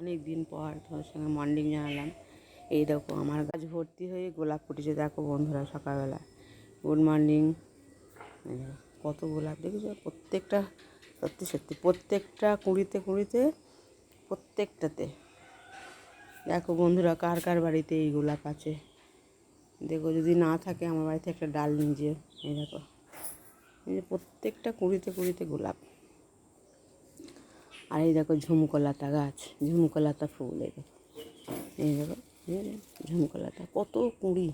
অনেক দিন পর তোমার সঙ্গে মর্নিং জানালাম। এই দেখো আমার গাছ ভর্তি হয়ে গোলাপ ফুটেছে, দেখো বন্ধুরা সকালবেলা। Good morning. কত গোলাপ দেখেছো, প্রত্যেকটা সত্যি সত্যি প্রত্যেকটা কুঁড়িতে কুঁড়িতে প্রত্যেকটাতে। দেখো বন্ধুরা কার কার বাড়িতে এই গোলাপ আছে দেখো, যদি না থাকে আমার বাড়িতে একটা ডাল নিয়ে যেও। এই দেখো এই যে প্রত্যেকটা কুঁড়িতে কুঁড়িতে গোলাপ। আর এই দেখো ঝুমকোলতা গাছ, ঝুমকোলতা ফুল। এই দেখো ঝুমকোলতা কত কুঁড়ি,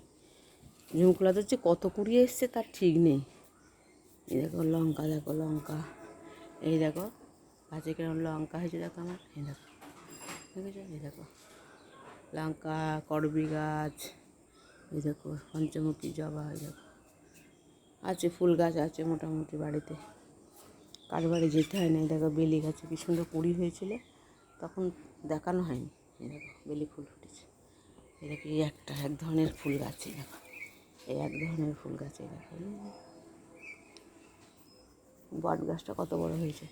ঝুমকোলতা হচ্ছে কত কুঁড়ি এসছে তার ঠিক নেই। এই দেখো লঙ্কা, দেখো লঙ্কা, এই দেখো গাছে কেমন লঙ্কা হয়েছে দেখো আমার। এই দেখো দেখেছো, এই দেখো লঙ্কা, করবি গাছ, এই দেখো পঞ্চমুখী জবা, এই দেখো আছে ফুল গাছ আছে মোটামুটি বাড়িতে, কার বাড়ি যেতে হয় না। এই দেখো বেলি গাছে কি সুন্দর কুঁড়ি হয়েছিল, তখন দেখানো হয়নি। এই দেখো বেলি ফুল ফুটেছে। এই দেখো এই একটা এক ধরনের ফুল গাছ, এই দেখো এই এক ধরনের ফুল গাছ। এই দেখো বট গাছটা কত বড় হয়েছে।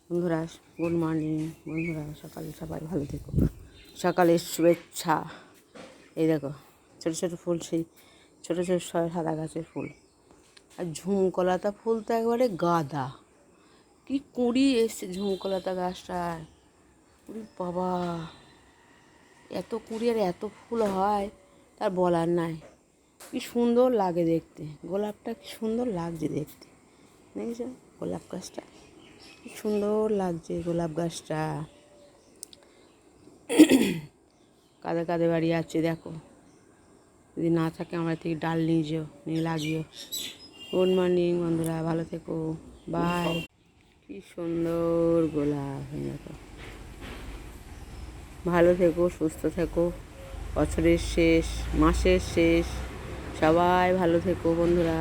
বন্ধুরা গুড মর্নিং, বন্ধুরা সকালে সবাই ভালো থেকো, সকালের শুভেচ্ছা। এই দেখো ছোটো ছোটো ফুল, সেই ছোটো ছোটো সাদা গাছের ফুল। আর ঝুমকোলতা ফুল তো একবারে গাদা, কি কুঁড়ি এসছে ঝুমকোলতা গাছটায়। কুড়ি বাবা, এত কুঁড়ি আর এত ফুল হয় তার বলার নাই। কি সুন্দর লাগে দেখতে, গোলাপটা কি সুন্দর লাগছে দেখতে, দেখেছো গোলাপ গাছটা কি সুন্দর লাগছে গোলাপ গাছটা। কাদের কাদের বাড়ি আছে দেখো, যদি না থাকে আমার থেকে ডাল নিয়ে যেও, নিয়ে লাগিও। গুড মর্নিং বন্ধুরা, ভালো থেকো, বাই। কি সুন্দর গোলাপ, দেখো ভালো থেকো, সুস্থ থেকো, বছরের শেষ মাসের শেষ, সবাই ভালো থেকো বন্ধুরা।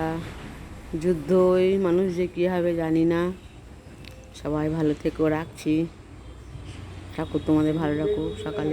যুদ্ধই মানুষ যে কী হবে জানি না, সবাই ভালো থেকো, রাখছি। ঠাকুর তোমাদের ভালো রাখো। সকালে